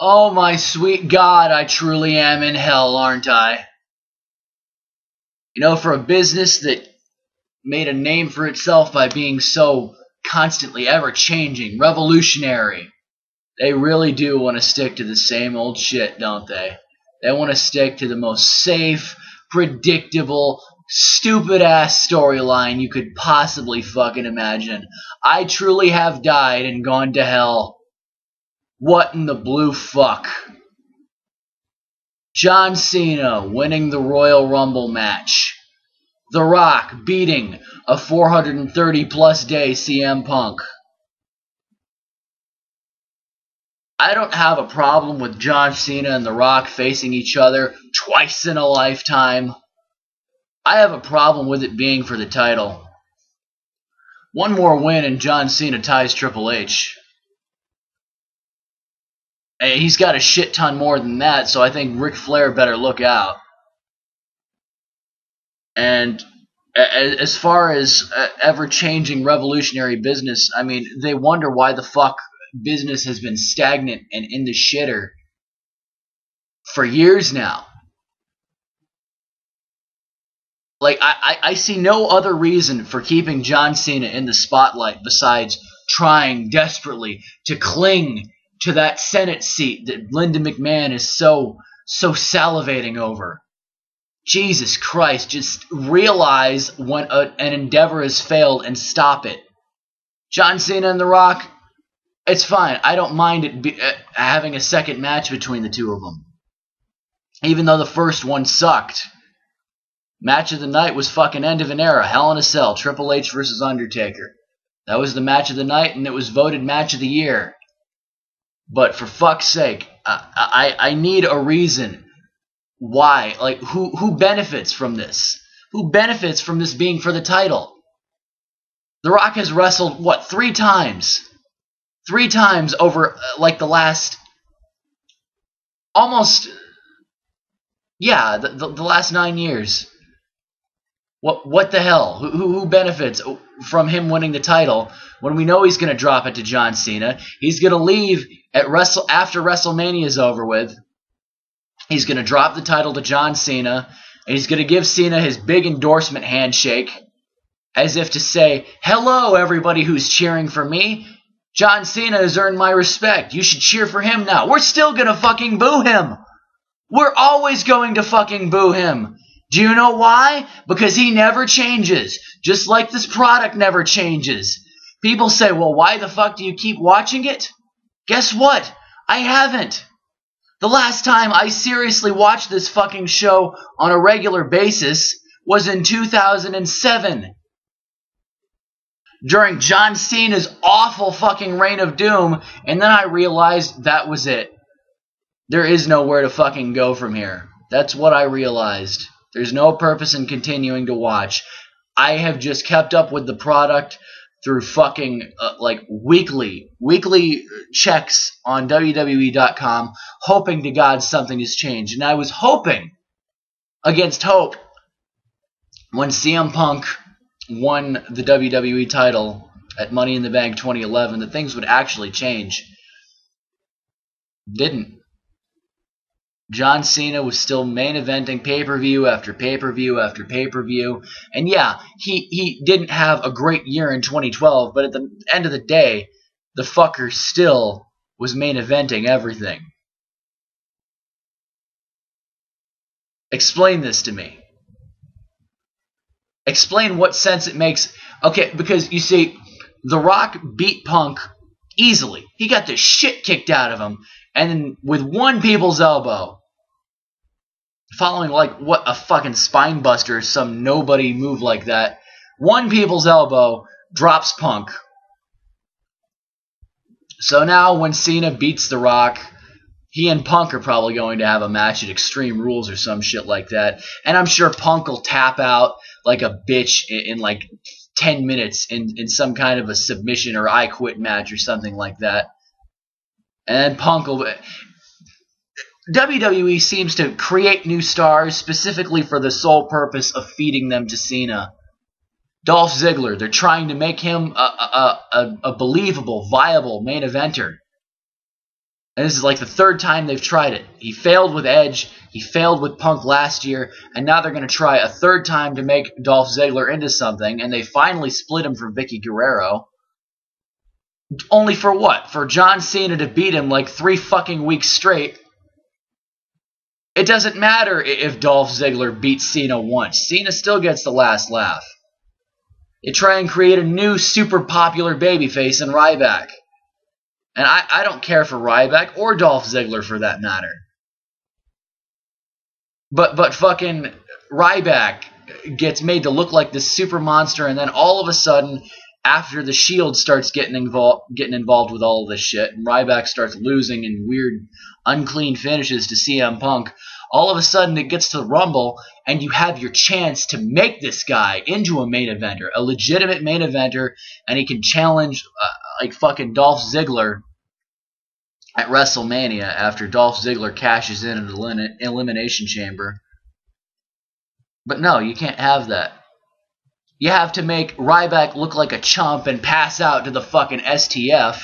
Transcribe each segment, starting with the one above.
Oh my sweet God, I truly am in hell, aren't I? You know, for a business that made a name for itself by being so constantly ever-changing, revolutionary, they really do want to stick to the same old shit, don't they? They want to stick to the most safe, predictable, stupid-ass storyline you could possibly fucking imagine. I truly have died and gone to hell. What in the blue fuck? John Cena winning the Royal Rumble match. The Rock beating a 430-plus day CM Punk. I don't have a problem with John Cena and The Rock facing each other twice in a lifetime. I have a problem with it being for the title. One more win and John Cena ties Triple H. He's got a shit ton more than that, so I think Ric Flair better look out. And as far as ever-changing revolutionary business, I mean, they wonder why the fuck business has been stagnant and in the shitter for years now. Like, I see no other reason for keeping John Cena in the spotlight besides trying desperately to cling to that Senate seat that Linda McMahon is so salivating over. Jesus Christ, just realize when an endeavor has failed and stop it. John Cena and The Rock, it's fine. I don't mind it having a second match between the two of them. Even though the first one sucked. Match of the night was fucking end of an era. Hell in a Cell. Triple H versus Undertaker. That was the match of the night, and it was voted match of the year. But for fuck's sake, I need a reason why. Like, who benefits from this? Who benefits from this being for the title? The Rock has wrestled, what, 3 times? 3 times over, like, the last... Almost... Yeah, the last 9 years. What the hell? Who benefits from him winning the title when we know he's going to drop it to John Cena? He's going to leave after WrestleMania is over with. He's going to drop the title to John Cena, and he's going to give Cena his big endorsement handshake, as if to say, "Hello, everybody who's cheering for me. John Cena has earned my respect. You should cheer for him now." We're still going to fucking boo him. We're always going to fucking boo him. Do you know why? Because he never changes. Just like this product never changes. People say, well, why the fuck do you keep watching it? Guess what? I haven't. The last time I seriously watched this fucking show on a regular basis was in 2007. During John Cena's awful fucking reign of doom, and then I realized that was it. There is nowhere to fucking go from here. That's what I realized. There's no purpose in continuing to watch. I have just kept up with the product through fucking like weekly checks on WWE.com, hoping to God something has changed. And I was hoping against hope when CM Punk won the WWE title at Money in the Bank 2011 that things would actually change. Didn't. John Cena was still main eventing pay-per-view after pay-per-view after pay-per-view. And yeah, he didn't have a great year in 2012, but at the end of the day, the fucker still was main eventing everything. Explain this to me. Explain what sense it makes. Okay, because you see, The Rock beat Punk easily. He got the shit kicked out of him. And then with one people's elbow, following like what, a fucking spine buster or some nobody move like that, one people's elbow drops Punk. So now when Cena beats The Rock, he and Punk are probably going to have a match at Extreme Rules or some shit like that. And I'm sure Punk will tap out like a bitch in like 10 minutes in some kind of a submission or I quit match or something like that. And Punk will... WWE seems to create new stars specifically for the sole purpose of feeding them to Cena. Dolph Ziggler, they're trying to make him a believable, viable main eventer. And this is like the third time they've tried it. He failed with Edge, he failed with Punk last year, and now they're going to try a third time to make Dolph Ziggler into something, and they finally split him from Vicky Guerrero. Only for what? For John Cena to beat him like 3 fucking weeks straight. It doesn't matter if Dolph Ziggler beats Cena once. Cena still gets the last laugh. They try and create a new super popular babyface in Ryback. And I don't care for Ryback or Dolph Ziggler for that matter. But fucking Ryback gets made to look like this super monster, and then all of a sudden, after the Shield starts getting involved with all of this shit, and Ryback starts losing in weird, unclean finishes to CM Punk, all of a sudden it gets to the Rumble, and you have your chance to make this guy into a main eventer, a legitimate main eventer, and he can challenge like fucking Dolph Ziggler at WrestleMania after Dolph Ziggler cashes in an Elimination Chamber. But no, you can't have that. You have to make Ryback look like a chump and pass out to the fucking STF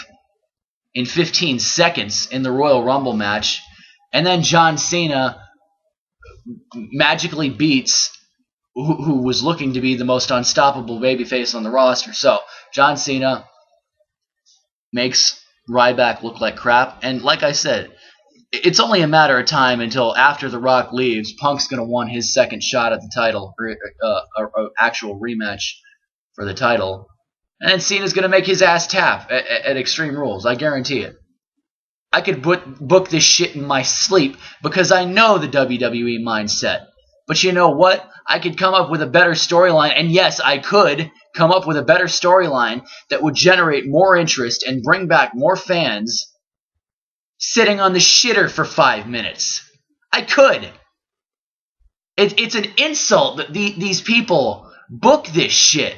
in 15 seconds in the Royal Rumble match, and then John Cena magically beats who was looking to be the most unstoppable babyface on the roster. So John Cena makes Ryback look like crap, and like I said, it's only a matter of time until after The Rock leaves, Punk's going to want his second shot at the title, or actual rematch for the title, and then Cena's going to make his ass tap at Extreme Rules. I guarantee it. I could book this shit in my sleep because I know the WWE mindset. But you know what? I could come up with a better storyline, and yes, I could come up with a better storyline that would generate more interest and bring back more fans sitting on the shitter for 5 minutes. I could. It's an insult that these people book this shit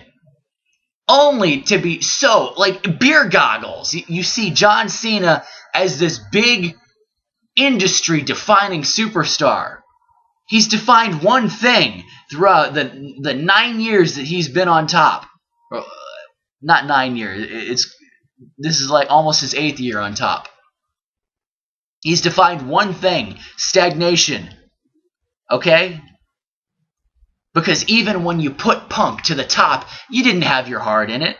only to be so, like, beer goggles. You see John Cena as this big industry-defining superstar. He's defined one thing throughout the 9 years that he's been on top. Not 9 years. This is like almost his 8th year on top. He's defined one thing: stagnation. Okay? Because even when you put Punk to the top, you didn't have your heart in it.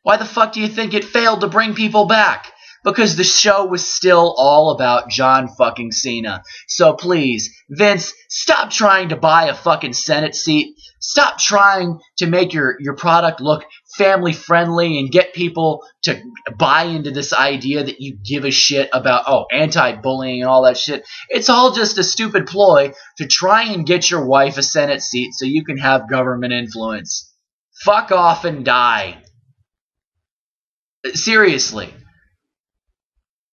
Why the fuck do you think it failed to bring people back? Because the show was still all about John fucking Cena. So please, Vince, stop trying to buy a fucking Senate seat. Stop trying to make your product look family friendly and get people to buy into this idea that you give a shit about, anti-bullying and all that shit. It's all just a stupid ploy to try and get your wife a Senate seat so you can have government influence. Fuck off and die. Seriously.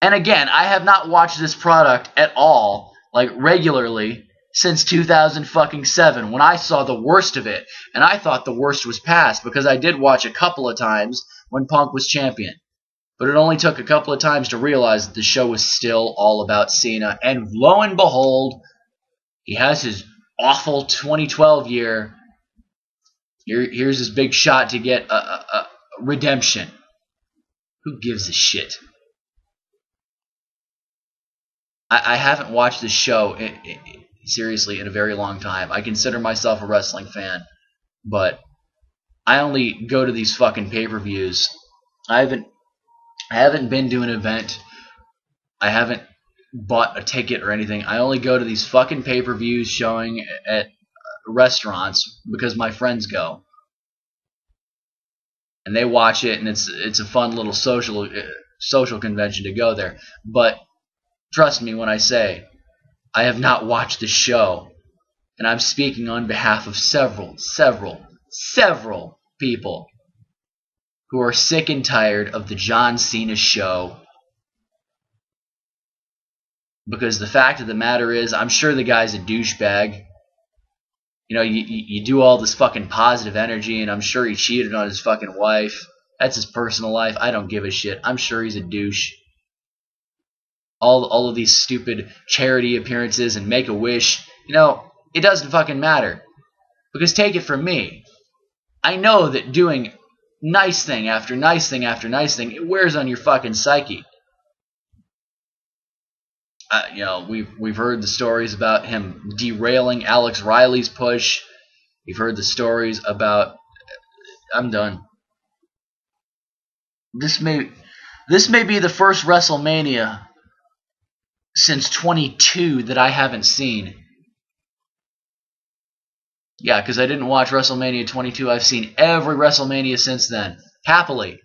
And again, I have not watched this product at all, like regularly, since 2007 when I saw the worst of it, and I thought the worst was past because I did watch a couple of times when Punk was champion. But it only took a couple of times to realize that the show was still all about Cena, and lo and behold, he has his awful 2012 year. Here's his big shot to get a redemption. Who gives a shit? I haven't watched this show seriously in a very long time. I consider myself a wrestling fan, but I only go to these fucking pay-per-views. I haven't been to an event. I haven't bought a ticket or anything. I only go to these fucking pay-per-views showing at restaurants because my friends go. And they watch it, and it's a fun little social convention to go there. But trust me when I say I have not watched the show, and I'm speaking on behalf of several people who are sick and tired of the John Cena show. Because the fact of the matter is, I'm sure the guy's a douchebag. You know, you do all this fucking positive energy, and I'm sure he cheated on his fucking wife. That's his personal life. I don't give a shit. I'm sure he's a douche. All of these stupid charity appearances and Make-A-Wish, it doesn't fucking matter. Because take it from me, I know that doing nice thing after nice thing after nice thing, it wears on your fucking psyche. We've heard the stories about him derailing Alex Riley's push. We've heard the stories about. I'm done. This may be the first WrestleMania since 22 that I haven't seen. Yeah, because I didn't watch WrestleMania 22. I've seen every WrestleMania since then, happily,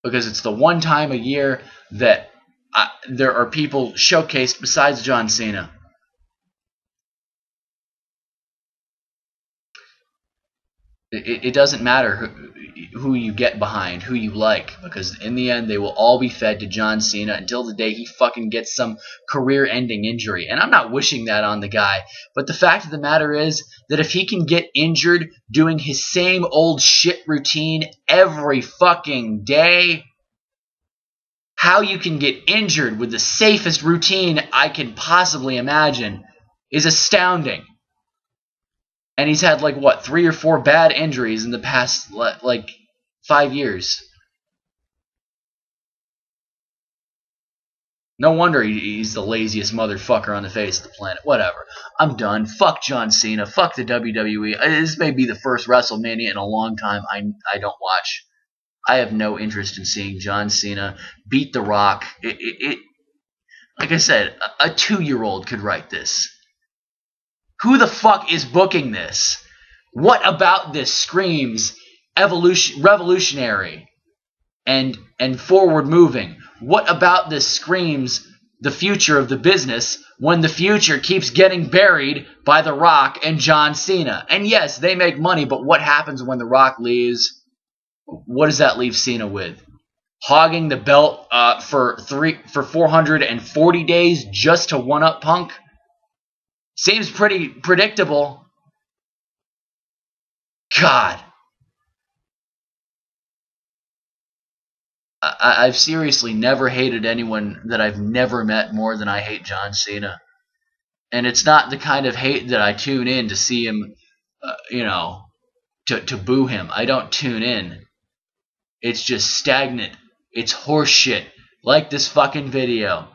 because it's the one time a year that there are people showcased besides John Cena. It doesn't matter who you get behind, who you like, because in the end they will all be fed to John Cena until the day he fucking gets some career-ending injury. And I'm not wishing that on the guy, but the fact of the matter is that if he can get injured doing his same old shit routine every fucking day, how you can get injured with the safest routine I can possibly imagine is astounding. And he's had, 3 or 4 bad injuries in the past, 5 years. No wonder he's the laziest motherfucker on the face of the planet. Whatever. I'm done. Fuck John Cena. Fuck the WWE. This may be the first WrestleMania in a long time I don't watch. I have no interest in seeing John Cena beat The Rock. Like I said, a 2-year-old could write this. Who the fuck is booking this? What about this screams revolutionary and forward moving? What about this screams the future of the business when the future keeps getting buried by The Rock and John Cena? And yes, they make money, but what happens when The Rock leaves? What does that leave Cena with? Hogging the belt for 440 days just to one-up Punk? Seems pretty predictable. God. I've seriously never hated anyone that I've never met more than I hate John Cena. And it's not the kind of hate that I tune in to see him, to boo him. I don't tune in. It's just stagnant. It's horseshit. Like this fucking video.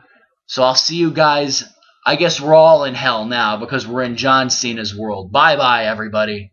So I'll see you guys. I guess we're all in hell now because we're in John Cena's world. Bye-bye, everybody.